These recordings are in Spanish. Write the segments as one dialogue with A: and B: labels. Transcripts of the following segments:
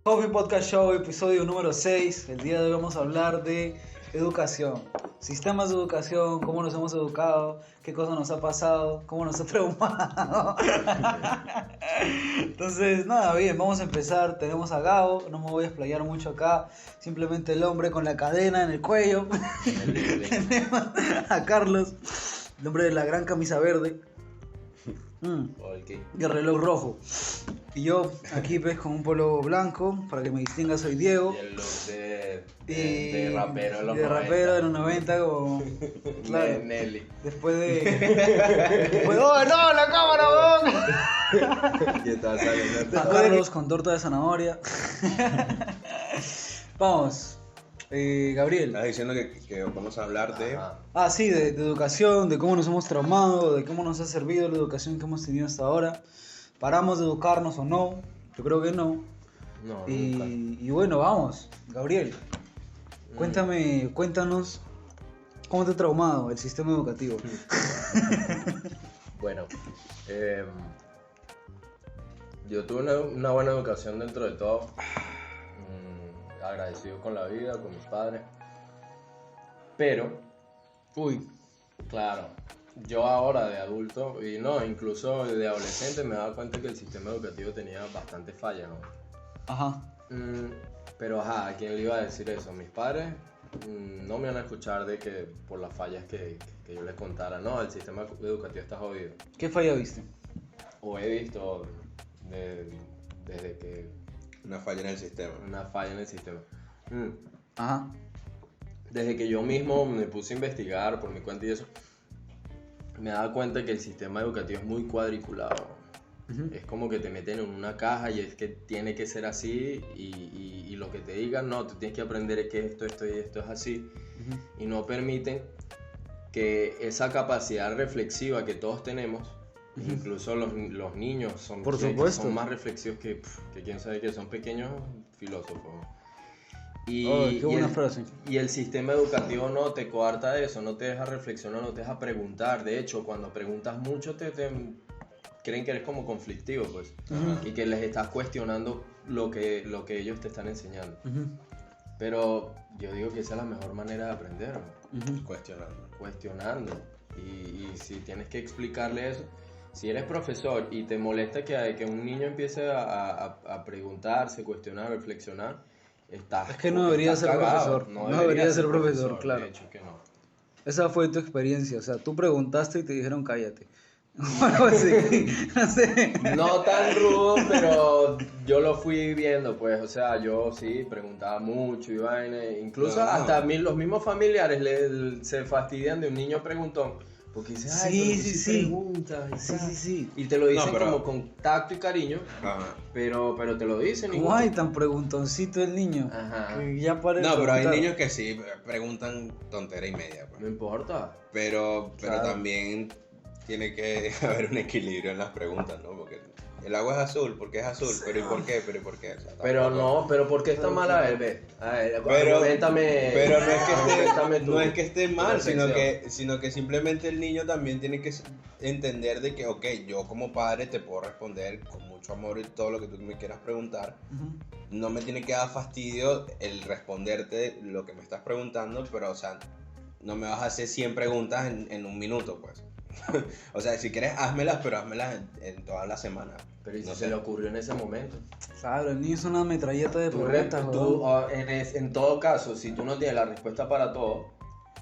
A: Coffee Podcast Show, episodio número 6. El día de hoy vamos a hablar de educación, sistemas de educación, cómo nos hemos educado, qué cosa nos ha pasado, cómo nos ha traumado. Entonces, nada, bien, vamos a empezar. Tenemos a Gabo, no me voy a explayar mucho acá, simplemente el hombre con la cadena en el cuello. Tenemos a Carlos, el hombre de la gran camisa verde.
B: Okay.
A: Y el reloj rojo. Y yo aquí pues con un polo blanco, para que me distinga soy Diego.
B: Y el look de rapero de los
A: de
B: 90.
A: rapero de los 90 como... Claro.
B: Nelly.
A: Después de... ¡Oh, no! ¡La cámara, weón!
B: Y está saliendo.
A: A Carlos con torta de zanahoria. Vamos. Gabriel.
C: Estás diciendo que vamos a hablar de...
A: Ah, sí, de educación, de cómo nos hemos traumado, de cómo nos ha servido la educación que hemos tenido hasta ahora. ¿Paramos de educarnos o no? Yo creo que no.
B: No, nunca.
A: Y bueno, vamos. Gabriel, cuéntanos cómo te ha traumado el sistema educativo.
B: Bueno, yo tuve una buena educación dentro de todo. Agradecido con la vida, con mis padres. Pero, claro, yo ahora de adulto, y no, incluso de adolescente, me daba cuenta que el sistema educativo tenía bastante fallas, ¿no?
A: Ajá.
B: Pero ¿a quién le iba a decir eso? Mis padres no me van a escuchar de que por las fallas que yo les contara. No, el sistema educativo está jodido.
A: ¿Qué falla viste?
B: O he visto desde que
C: Una falla en el sistema.
B: una falla en el sistema.
A: Ajá.
B: Desde que yo mismo me puse a investigar por mi cuenta y eso, me daba cuenta que el sistema educativo es muy cuadriculado. Es como que te meten en una caja y es que tiene que ser así y lo que te digan, no, tú tienes que aprender que esto y esto es así. Y no permiten que esa capacidad reflexiva que todos tenemos, incluso los niños son,
A: Por supuesto.
B: son más reflexivos que quién sabe que son pequeños filósofos.
A: Qué buena frase.
B: Y el sistema educativo no te coarta de eso, no te deja reflexionar, no te deja preguntar. De hecho, cuando preguntas mucho te creen que eres como conflictivo, pues. Y que les estás cuestionando lo que ellos te están enseñando. Pero yo digo que esa es la mejor manera de aprender, ¿no? Cuestionando. Y si tienes que explicarle eso, si eres profesor y te molesta que un niño empiece a preguntarse, cuestionar, reflexionar,
A: es que no debería ser profesor. No debería ser profesor, claro.
B: De hecho que no.
A: Esa fue tu experiencia, o sea, tú preguntaste y te dijeron cállate. Algo así, no sé.
B: No tan rudo, pero yo lo fui viendo, pues, o sea, yo sí preguntaba mucho y vaina, incluso hasta los mismos familiares se fastidian de un niño preguntón. Porque dicen, ay,
A: sí.
B: preguntas y tal.
A: Sí.
B: Y te lo dicen
C: pero...
B: como con tacto y cariño, pero te lo dicen.
A: ¿Cómo hay tan preguntoncito el niño?
B: Ajá.
A: Que ya para
C: No, pero hay
A: preguntar.
C: niños que sí preguntan tontera y media, pues.
B: No importa.
C: Pero
A: Claro.
C: también tiene que haber un equilibrio en las preguntas, ¿no? Porque el agua es azul, porque es azul, pero ¿y por qué? Pero ¿y por qué? O sea,
B: Pero
C: tampoco-
B: no, pero ¿por qué está mal a ver?
C: Pero
B: Argumentame,
C: no es que
B: argumentame tú.
C: no es que esté mal,
B: Tu
C: sino
B: reflexión.
C: que simplemente el niño también tiene que entender de que, ok, yo como padre te puedo responder con mucho amor y todo lo que tú me quieras preguntar. No me tiene que dar fastidio el responderte lo que me estás preguntando, pero, o sea, no me vas a hacer 100 preguntas en un minuto, pues. O sea, si quieres, házmelas, pero házmelas en toda la semana.
B: Pero ¿y si
C: No
B: se
C: sé.
B: le ocurrió en ese momento?
A: Claro, el niño es una metralleta de preguntas,
B: Tú,
A: weón.
B: en todo caso, si tú no tienes la respuesta para todo,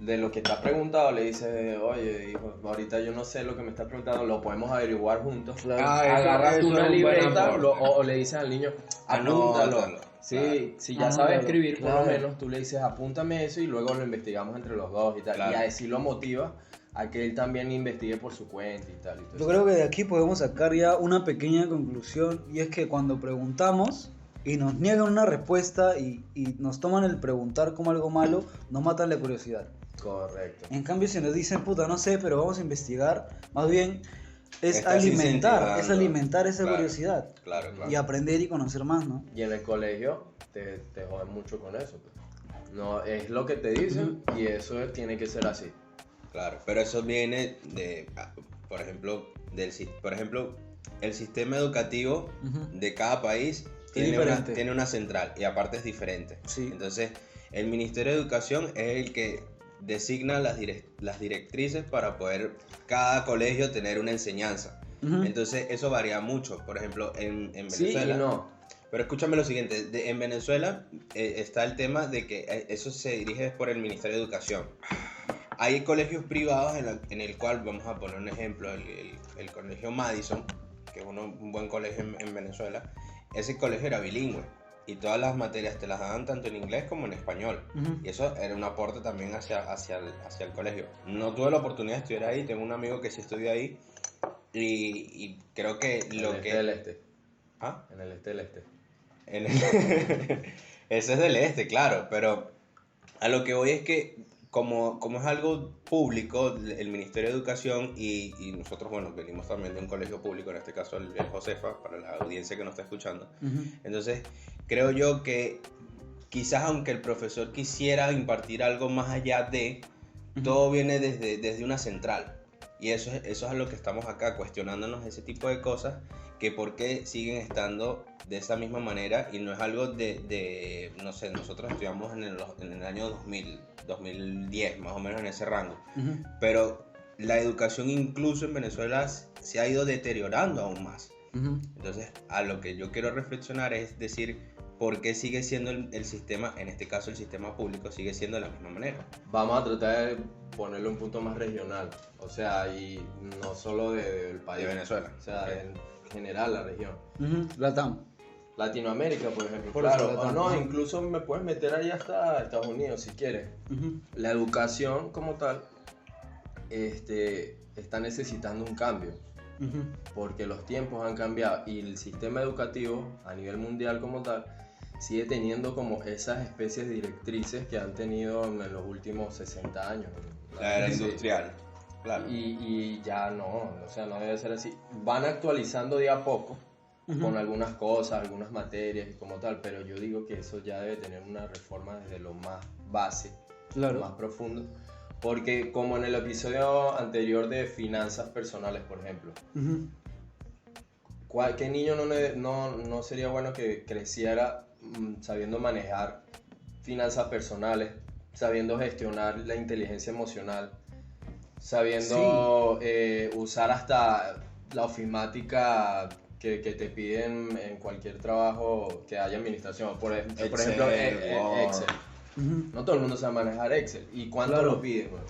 B: de lo que te has preguntado, le dices, oye, hijo, ahorita yo no sé lo que me estás preguntando, lo podemos averiguar juntos.
A: Claro.
B: Agarras
C: eso
B: tú una
C: es un buen
B: libreta
C: aporte.
B: o le dices al niño, apúntalo.
C: Anótalo,
B: Sí,
C: claro.
B: si ya
A: Anótalo,
B: sabes escribir, por
A: claro.
B: lo menos, tú le dices, apúntame eso y luego lo investigamos entre los dos y tal.
C: Claro.
B: Y así lo motiva a que él también investigue por su cuenta y tal.
A: Yo creo que de aquí podemos sacar ya una pequeña conclusión, y es que cuando preguntamos y nos niegan una respuesta y nos toman el preguntar como algo malo, nos matan la curiosidad.
B: Correcto.
A: En cambio, si nos dicen, puta, no sé, pero vamos a investigar, más bien es
C: Estás
A: alimentar
C: incentivando.
A: esa
C: Claro.
A: curiosidad
C: Claro.
A: y aprender y conocer más, ¿no?
B: Y en el colegio te joden mucho con eso. Pues. No, es lo que te dicen y eso tiene que ser así.
C: Claro, pero eso viene de, por ejemplo, el sistema educativo de cada país tiene una central y aparte es diferente.
A: Sí.
C: Entonces, el Ministerio de Educación es el que designa las directrices para poder cada colegio tener una enseñanza. Entonces, eso varía mucho. Por ejemplo, en Venezuela...
B: Sí y no.
C: Pero escúchame lo siguiente, en Venezuela está el tema de que eso se dirige por el Ministerio de Educación. Hay colegios privados en el cual, vamos a poner un ejemplo, el colegio Madison, que es un buen colegio en Venezuela. Ese colegio era bilingüe y todas las materias te las daban tanto en inglés como en español. Y eso era un aporte también hacia el colegio. No tuve la oportunidad de estudiar ahí, tengo un amigo que sí estudió ahí y creo que
B: Del este.
C: ¿Ah?
B: En el este del este.
C: Ese es del este, claro, pero a lo que voy es que como es algo público, el Ministerio de Educación y nosotros, bueno, venimos también de un colegio público, en este caso el Josefa, para la audiencia que nos está escuchando. Entonces, creo yo que quizás aunque el profesor quisiera impartir algo más allá de, todo viene desde una central. Y eso es a lo que estamos acá, cuestionándonos ese tipo de cosas, que por qué siguen estando de esa misma manera y no es algo de no sé, nosotros estudiamos en el año 2010, más o menos en ese rango, pero la educación incluso en Venezuela se ha ido deteriorando aún más. Entonces, a lo que yo quiero reflexionar es decir, ¿por qué sigue siendo el sistema, en este caso el sistema público, sigue siendo de la misma manera?
B: Vamos a tratar de ponerle un punto más regional, o sea, y no solo del país.
C: De Venezuela.
B: O sea, en general la región.
A: Latam.
B: Latinoamérica, por ejemplo.
A: Por
B: claro,
A: eso,
B: o no, incluso me puedes meter ahí hasta Estados Unidos si quieres. La educación como tal está necesitando un cambio. Porque los tiempos han cambiado y el sistema educativo a nivel mundial como tal sigue teniendo como esas especies de directrices que han tenido en los últimos 60 años.
C: La era industrial, claro.
B: Y ya no, o sea, no debe ser así. Van actualizando día a poco con algunas cosas, algunas materias y como tal, pero yo digo que eso ya debe tener una reforma desde lo más base, lo más profundo. Porque como en el episodio anterior de finanzas personales, por ejemplo, ¿qué niño no sería bueno que creciera sabiendo manejar finanzas personales, sabiendo gestionar la inteligencia emocional, sabiendo usar hasta la ofimática que te piden en cualquier trabajo que haya administración? Por ejemplo, Excel. No todo el mundo sabe manejar Excel. ¿Y cuánto lo piden? Bueno?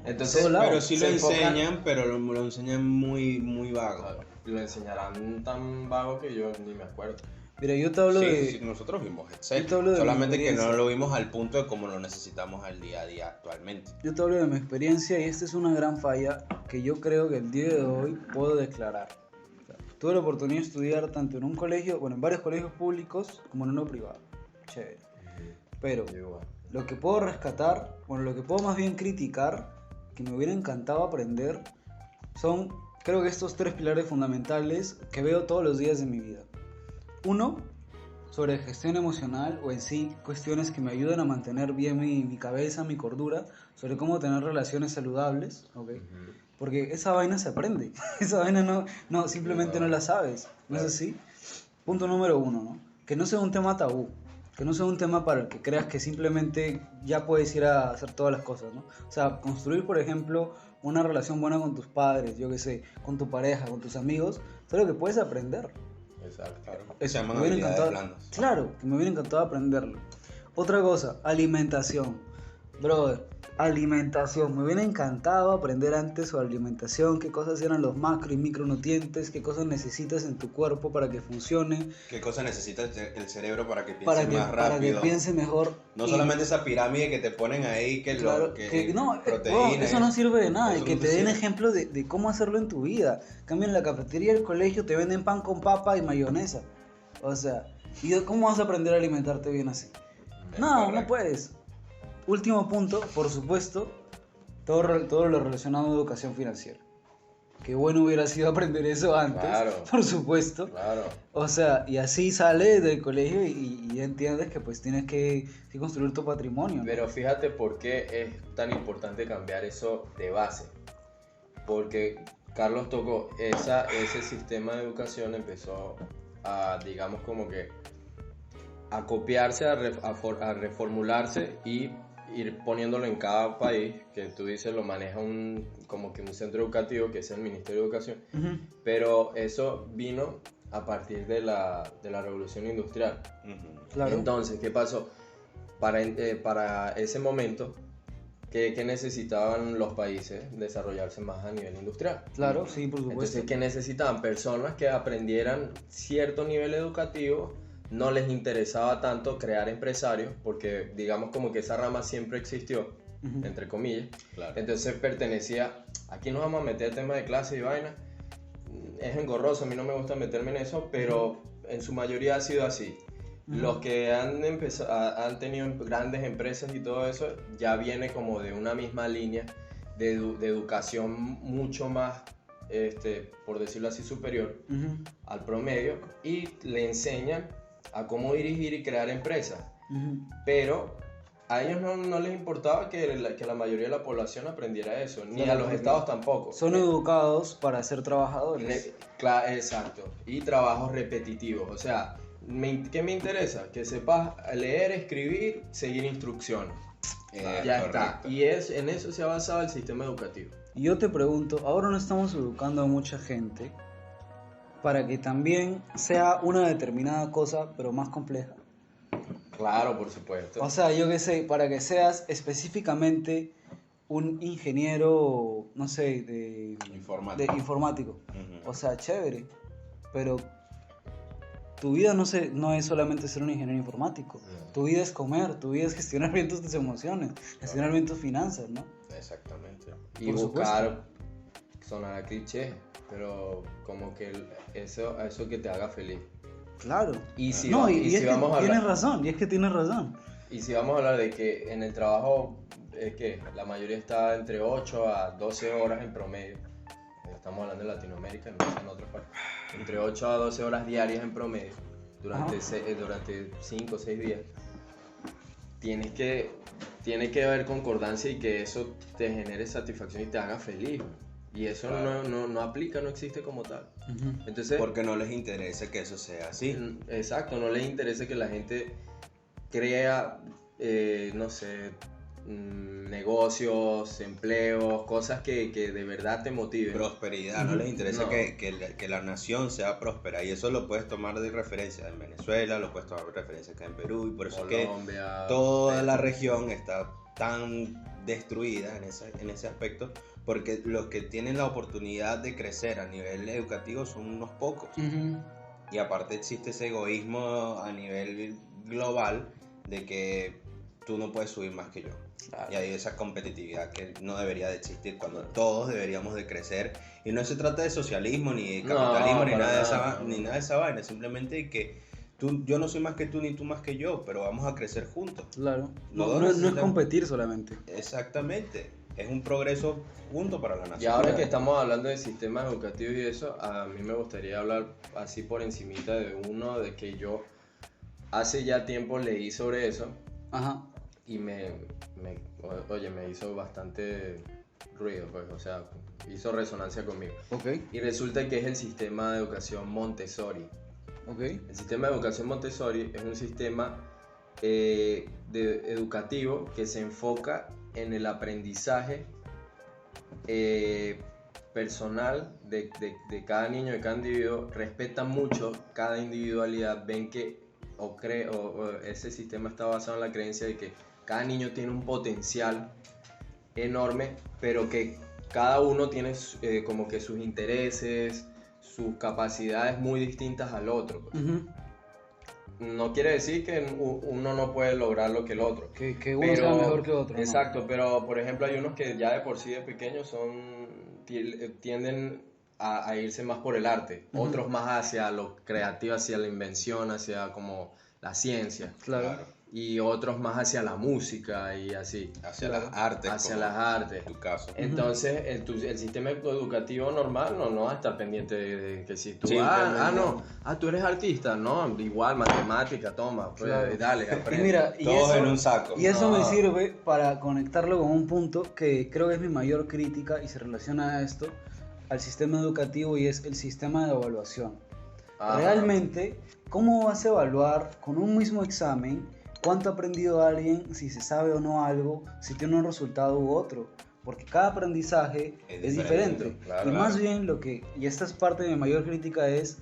B: Entonces,
C: pero sí lo enseñan, pero lo enseñan muy, muy vago.
B: Lo enseñarán tan vago que yo ni me acuerdo.
A: Mira, yo te hablo de...
C: Sí, nosotros vimos Excel, solamente que no lo vimos al punto de cómo lo necesitamos al día a día actualmente.
A: Yo te hablo de mi experiencia y esta es una gran falla que yo creo que el día de hoy puedo declarar. O sea, tuve la oportunidad de estudiar tanto en un colegio, bueno, en varios colegios públicos como en uno privado. Chévere. Pero lo que puedo rescatar, bueno, lo que puedo más bien criticar, que me hubiera encantado aprender, son, creo que estos 3 pilares fundamentales que veo todos los días de mi vida. Uno, sobre gestión emocional o en sí cuestiones que me ayudan a mantener bien mi cabeza, mi cordura, sobre cómo tener relaciones saludables, ¿okay? Porque esa vaina se aprende, esa vaina no simplemente no la sabes, ¿no es así? Punto número 1, ¿no? Que no sea un tema tabú. Que no sea un tema para el que creas que simplemente ya puedes ir a hacer todas las cosas, ¿no? O sea, construir, por ejemplo, una relación buena con tus padres, yo qué sé, con tu pareja, con tus amigos, es algo que puedes aprender.
B: Exacto.
C: Claro.
A: Eso,
C: Se llaman
A: me hubiera
C: habilidades
A: encantado,
C: blandas.
A: claro, que me hubiera encantado aprenderlo. Otra cosa, alimentación. Brother, alimentación. Me hubiera encantado aprender antes sobre alimentación, qué cosas eran los macro y micronutrientes, qué cosas necesitas en tu cuerpo para que funcione.
C: ¿Qué cosa necesita el cerebro para que piense
A: Para
C: más rápido?
A: que piense mejor.
C: No solamente esa pirámide que te ponen ahí,
A: Claro,
C: proteínas.
A: eso no sirve de nada,
C: Eso
A: y que
C: no
A: te
C: te
A: den
C: sirve.
A: ejemplos de cómo hacerlo en tu vida. Cambio, en la cafetería del colegio te venden pan con papa y mayonesa. O sea, ¿y cómo vas a aprender a alimentarte bien así? No puedes. Último punto, por supuesto, todo lo relacionado a educación financiera. Qué bueno hubiera sido aprender eso antes,
B: Claro.
A: por supuesto.
B: Claro.
A: O sea, y así sales del colegio y ya entiendes que pues tienes que construir tu patrimonio, ¿no?
B: Pero fíjate por qué es tan importante cambiar eso de base. Porque Carlos tocó ese sistema de educación empezó digamos como que, a copiarse, a reformularse y ir poniéndolo en cada país, que tú dices lo maneja como que un centro educativo, que es el Ministerio de Educación, pero eso vino a partir de la Revolución Industrial.
A: Claro.
B: Entonces, ¿qué pasó? Para ese momento, ¿qué necesitaban los países? Desarrollarse más a nivel industrial.
A: Claro, sí, por supuesto.
B: Entonces, ¿qué necesitaban? Personas que aprendieran cierto nivel educativo. No les interesaba tanto crear empresarios, porque digamos como que esa rama siempre existió, entre comillas.
C: Claro.
B: Entonces pertenecía, aquí nos vamos a meter temas de clase y vaina. Es engorroso, a mí no me gusta meterme en eso, pero en su mayoría ha sido así. Los que han tenido grandes empresas y todo eso, ya viene como de una misma línea de educación mucho más, por decirlo así, superior al promedio, y le enseñan a cómo dirigir y crear empresas. Pero a ellos no les importaba que la mayoría de la población aprendiera eso, ni a los estados tampoco.
A: Son educados para ser trabajadores.
B: Exacto, y trabajos repetitivos. O sea, ¿qué me interesa? Que sepas leer, escribir, seguir instrucciones. Ya está. Y en eso se ha basado el sistema educativo.
A: Y yo te pregunto, ahora no estamos educando a mucha gente para que también sea una determinada cosa, pero más compleja.
B: Claro, por supuesto.
A: O sea, yo qué sé, para que seas específicamente un ingeniero, no sé, de informático. O sea, chévere, pero tu vida no es solamente ser un ingeniero informático. Tu vida es comer, tu vida es gestionar bien tus emociones, gestionar bien tus finanzas, ¿no?
C: Exactamente.
B: Y
A: por
B: buscar, sonará cliché, pero como que eso que te haga feliz.
A: Claro.
B: Y si
A: no,
B: va-
A: y es
B: si
A: que
B: vamos a
A: tienes
B: hablar-
A: razón, y es que tienes razón.
B: Y si vamos a hablar de que en el trabajo es que la mayoría está entre 8 a 12 horas en promedio. Estamos hablando de Latinoamérica, no sé en otras partes. Entre 8 a 12 horas diarias en promedio durante 5 o 6 días. Tiene que haber concordancia y que eso te genere satisfacción y te haga feliz. Y eso no aplica, no existe como tal. Entonces,
C: Porque no les interesa que eso sea así.
B: exacto, no les interesa que la gente crea, no sé, negocios, empleos, cosas que de verdad te motiven.
C: Prosperidad, no les interesa
B: No.
C: que la nación sea próspera. Y eso lo puedes tomar de referencia en Venezuela, lo puedes tomar de referencia acá en Perú. Y por eso es
B: Colombia,
C: que toda la
B: Perú.
C: región está tan destruida en ese aspecto. Porque los que tienen la oportunidad de crecer a nivel educativo son unos pocos. Y aparte existe ese egoísmo a nivel global de que tú no puedes subir más que yo.
A: Claro.
C: Y hay esa competitividad que no debería de existir cuando todos deberíamos de crecer. Y no se trata de socialismo, ni de capitalismo, ni
B: para
C: nada de
B: nada.
C: ni nada de esa vaina. Simplemente que yo no soy más que tú, ni tú más que yo, pero vamos a crecer juntos.
A: Claro.
C: Los
A: No,
C: dos
A: no es
C: necesitan-
A: competir solamente.
C: Exactamente. Es un progreso junto para la nación.
B: Y ahora que estamos hablando de sistemas educativos y eso, a mí me gustaría hablar así por encimita de uno de que yo hace ya tiempo leí sobre eso
A: Ajá.
B: y me hizo bastante ruido, pues, o sea, hizo resonancia conmigo.
A: Ok,
B: Y resulta que es el sistema de educación Montessori.
A: ok.
B: El sistema de educación Montessori es un sistema educativo que se enfoca en el aprendizaje personal de cada niño, de cada individuo. Respeta mucho cada individualidad, ven que ese sistema está basado en la creencia de que cada niño tiene un potencial enorme, pero que cada uno tiene como que sus intereses, sus capacidades muy distintas al otro, pues. No quiere decir que uno no puede lograr lo que el otro.
A: Que uno sea mejor que otro. ¿no?
B: Exacto, pero por ejemplo hay unos que ya de por sí de pequeños tienden a irse más por el arte, otros más hacia lo creativo, hacia la invención, hacia como la ciencia,
A: Claro.
B: y otros más hacia la música y así.
C: Hacia
A: Claro.
C: las artes.
B: Hacia
C: como
B: las artes.
C: En tu caso.
B: Entonces, el sistema educativo normal no va a estar pendiente de que si tú,
C: Simplemente.
B: tú eres artista, no, igual, matemática, toma, pues,
A: Claro.
B: dale,
A: Y
B: aprende.
A: mira,
C: Todos en un saco.
A: Y eso
B: No.
A: me sirve para conectarlo con un punto que creo que es mi mayor crítica y se relaciona a esto, al sistema educativo, y es el sistema de evaluación.
B: Ajá.
A: Realmente, ¿cómo vas a evaluar con un mismo examen cuánto ha aprendido alguien, si se sabe o no algo, si tiene un resultado u otro? Porque cada aprendizaje es diferente.
B: claro.
A: Y más bien y esta es parte de mi mayor crítica, es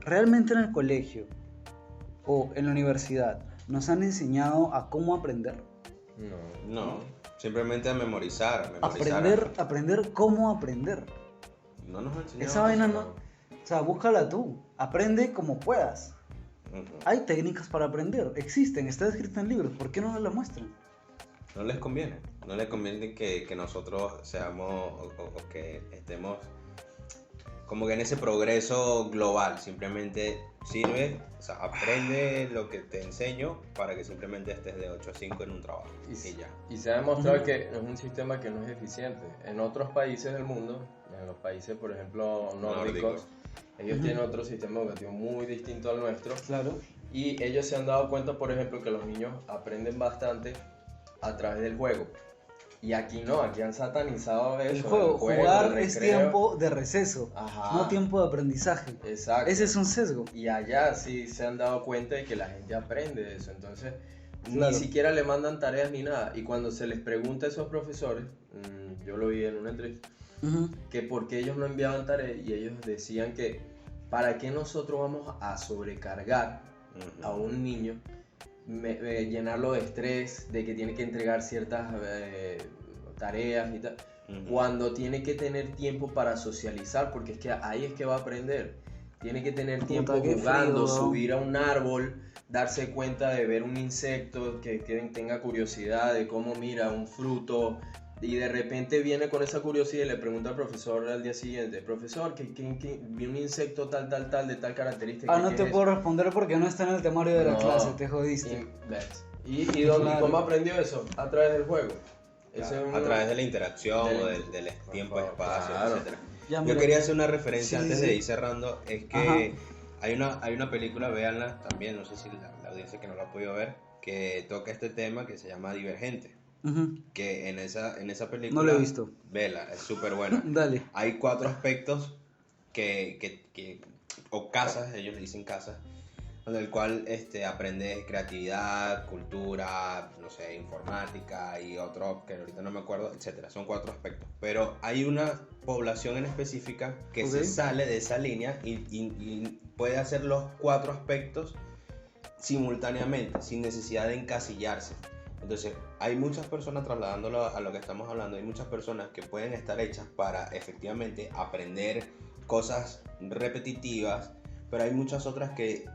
A: realmente en el colegio o en la universidad nos han enseñado a cómo aprender.
C: No, simplemente a memorizar.
A: Aprender cómo aprender.
C: No nos han enseñado
A: Esa vaina
C: eso.
A: no. O sea, búscala tú. Aprende como puedas.
C: Ujú.
A: Hay técnicas para aprender. Existen, está escrito en libros. ¿Por qué no nos las muestran?
C: No les conviene. No les conviene que nosotros seamos o que estemos como que en ese progreso global. Simplemente sirve, o sea, aprende lo que te enseño para que simplemente estés de 8 a 5 en un trabajo. Y ya.
B: Y se ha demostrado que es un sistema que no es eficiente. En otros países del mundo, en los países, por ejemplo, nórdicos, ellos tienen otro sistema educativo muy distinto al nuestro.
A: Claro.
B: Y ellos se han dado cuenta, por ejemplo, que los niños aprenden bastante a través del juego. Y aquí no, aquí han satanizado eso.
A: El juego, jugar
B: el
A: es
B: recreo.
A: tiempo de receso,
B: Ajá.
A: no tiempo de aprendizaje.
B: Exacto.
A: Ese es un sesgo.
B: Y allá sí se han dado cuenta de que la gente aprende de eso. Entonces,
A: Claro.
B: ni siquiera le mandan tareas ni nada. Y cuando se les pregunta a esos profesores, yo lo vi en una entrevista,
A: Ujú.
B: que por qué ellos no enviaban tareas, y ellos decían que para qué nosotros vamos a sobrecargar a un niño, llenarlo de estrés, de que tiene que entregar ciertas tareas y tal, cuando tiene que tener tiempo para socializar, porque es que ahí es que va a aprender. Tiene que tener tiempo
A: Puta, qué
B: jugando,
A: frío.
B: subir a un árbol, darse cuenta de ver un insecto, que tenga curiosidad de cómo mira un fruto, y de repente viene con esa curiosidad y le pregunta al profesor al día siguiente: profesor, que vi un insecto tal, de tal característica.
A: Ah, no te puedo responder porque no está en el temario de la
B: No.
A: clase, te jodiste.
B: ¿Y
A: Claro.
B: cómo aprendió eso? A través del juego. Ese es
C: A
B: uno-
C: través de la interacción
B: del-
C: o del tiempo, espacio,
B: Claro.
C: etc.
A: Ya,
C: Yo
A: mira.
C: quería hacer una referencia
A: Sí,
C: antes
A: sí.
C: de ir cerrando. Es que hay una película, véanla también, no sé si la audiencia que no la ha podido ver, que toca este tema que se llama Divergente.
A: Ujú.
C: Que en esa película...
A: No la he visto.
C: Vela, es súper buena.
A: Dale.
C: Hay 4 aspectos o casas, ellos le dicen casas, donde el cual aprendes creatividad, cultura, no sé, informática y otro que ahorita no me acuerdo, etcétera. Son 4 aspectos. Pero hay una población en específica que
A: Ok.
C: se sale de esa línea y puede hacer los 4 aspectos simultáneamente, sin necesidad de encasillarse. Entonces, hay muchas personas, trasladándolo a lo que estamos hablando, hay muchas personas que pueden estar hechas para efectivamente aprender cosas repetitivas, pero hay muchas otras que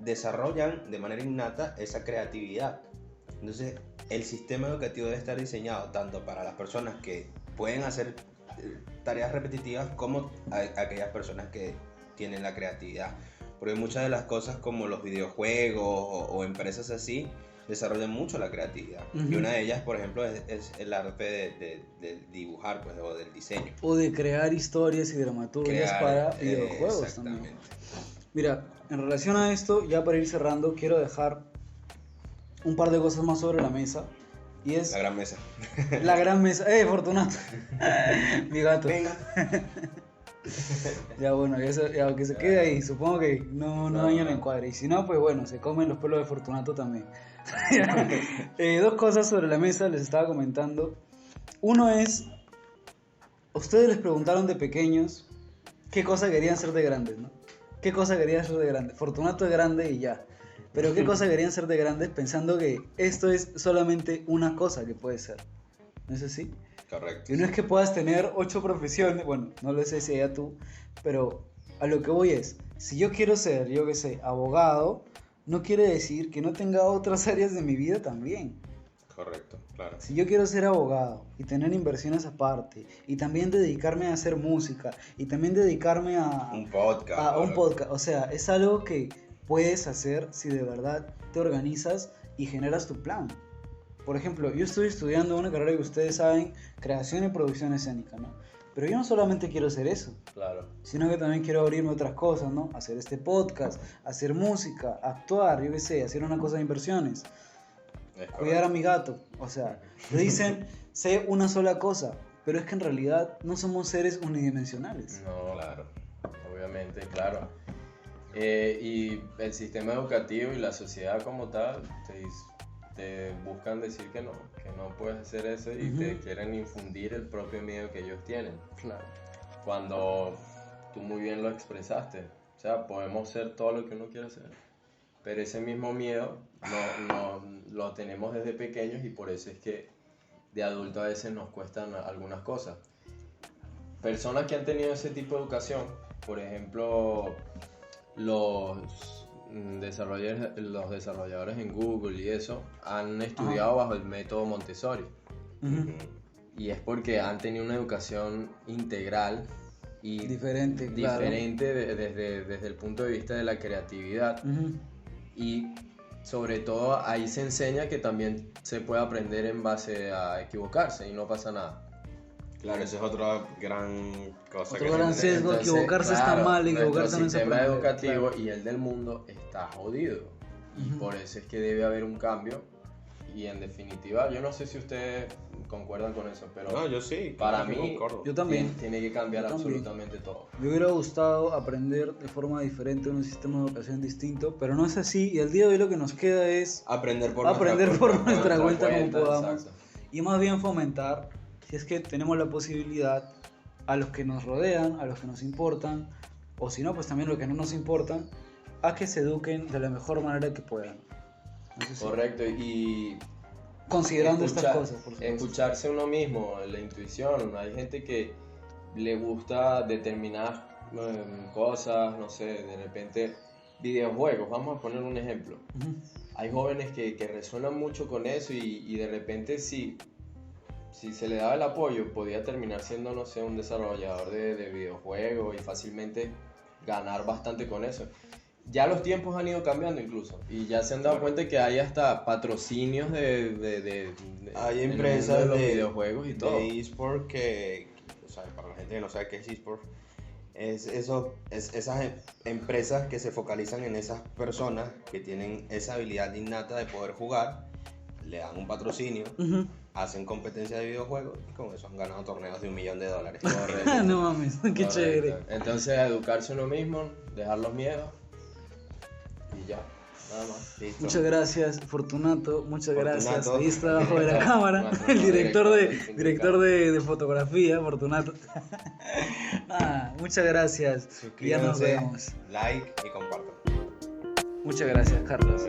C: desarrollan de manera innata esa creatividad. Entonces, el sistema educativo debe estar diseñado tanto para las personas que pueden hacer tareas repetitivas como aquellas personas que tienen la creatividad. Porque muchas de las cosas como los videojuegos o empresas así desarrollan mucho la creatividad.
A: Ujú.
C: Y una de ellas, por ejemplo, es el arte de dibujar, pues, o del diseño.
A: O de crear historias y dramaturgias para videojuegos también.
C: exactamente.
A: Mira, en relación a esto, ya para ir cerrando, quiero dejar un par de cosas más sobre la mesa. Y es
C: La gran mesa.
A: la gran mesa. Fortunato! Mi gato.
C: Venga.
A: Ya bueno, ya que se quede ahí. Supongo que no daña el encuadre. Y si no, pues bueno, se comen los pelos de Fortunato también. 2 cosas sobre la mesa les estaba comentando. Uno es, ustedes les preguntaron de pequeños qué cosa querían ser de grandes, ¿no? ¿Qué cosa querían ser de grandes? Fortunato es grande y ya. Pero ¿qué cosa querían ser de grandes pensando que esto es solamente una cosa que puede ser? ¿No es así?
C: Correcto.
A: Y no es que puedas tener 8 profesiones, bueno, no lo sé si ella tú, pero a lo que voy es, si yo quiero ser, yo qué sé, abogado, no quiere decir que no tenga otras áreas de mi vida también.
C: Correcto, claro.
A: Si yo quiero ser abogado y tener inversiones aparte, y también dedicarme a hacer música, y también dedicarme a
C: Un podcast.
A: a un podcast, o sea, es algo que puedes hacer si de verdad te organizas y generas tu plan. Por ejemplo, yo estoy estudiando una carrera que ustedes saben, creación y producción escénica, ¿no? Pero yo no solamente quiero hacer eso,
B: Claro.
A: sino que también quiero abrirme a otras cosas, ¿no? Hacer este podcast, hacer música, actuar, yo qué sé, hacer una cosa de inversiones,
C: Es
A: cuidar a
C: correcto.
A: mi gato. O sea, le dicen, sé una sola cosa, pero es que en realidad no somos seres unidimensionales.
B: No,
C: Claro.
B: obviamente, claro. Y el sistema educativo y la sociedad como tal te buscan decir que no puedes hacer eso y te quieren infundir el propio miedo que ellos tienen.
A: Claro.
B: Cuando tú muy bien lo expresaste, o sea, podemos ser todo lo que uno quiera ser, pero ese mismo miedo no lo tenemos desde pequeños y por eso es que de adulto a veces nos cuestan algunas cosas. Personas que han tenido ese tipo de educación, por ejemplo, los desarrolladores en Google y eso, han estudiado bajo el método Montessori. Y es porque han tenido una educación integral y
A: diferente
B: desde el punto de vista de la creatividad. Y sobre todo ahí se enseña que también se puede aprender en base a equivocarse y no pasa nada.
C: Claro, esa es otra gran cosa.
A: Otro gran sesgo, equivocarse está mal, equivocarse no
B: es
A: se
B: aprende. El sistema educativo
A: claro.
B: y el del mundo está jodido. Y por eso es que debe haber un cambio. Y en definitiva, yo no sé si ustedes concuerdan con eso, pero
C: no, yo sí,
B: para
C: claro,
B: mí
C: concordo.
A: Yo también.
B: Tiene que cambiar absolutamente todo.
A: Me hubiera gustado aprender de forma diferente en un sistema de educación distinto, pero no es así y el día de hoy lo que nos queda es
C: aprender por
A: nuestra cuenta como
B: cuenta,
A: podamos.
B: exacto.
A: Y más bien fomentar, si es que tenemos la posibilidad, a los que nos rodean, a los que nos importan, o si no, pues también a los que no nos importan, a que se eduquen de la mejor manera que puedan. Entonces,
B: Correcto, y
A: considerando estas cosas, por supuesto.
B: escucharse uno mismo, la intuición. Hay gente que le gusta determinadas cosas, no sé, de repente videojuegos, vamos a poner un ejemplo. Hay jóvenes que resuenan mucho con eso y de repente si se le daba el apoyo podía terminar siendo, no sé, un desarrollador de videojuegos y fácilmente ganar bastante con eso. Ya los tiempos han ido cambiando incluso y ya se han dado cuenta que hay hasta patrocinios
C: hay empresas
B: de los videojuegos y todo.
C: De eSport que, o sea, para la gente que no sabe qué es eSport, es esas empresas que se focalizan en esas personas que tienen esa habilidad innata de poder jugar, le dan un patrocinio, hacen competencia de videojuegos y con eso han ganado torneos de $1 millón.
B: Correcto.
A: No mames, qué
B: Correcto.
A: chévere.
B: Entonces, educarse uno mismo, dejar los miedos y ya, nada más.
C: Listo.
A: Muchas gracias, Fortunato. Muchas gracias.
C: Fortunato.
A: Ahí está abajo de la cámara.
B: Nuestro
A: El director
B: director
A: de fotografía, Fortunato. Muchas gracias. Ya nos
C: Suscríbanse,
A: vemos.
C: like y compartan.
A: Muchas gracias, Carlos.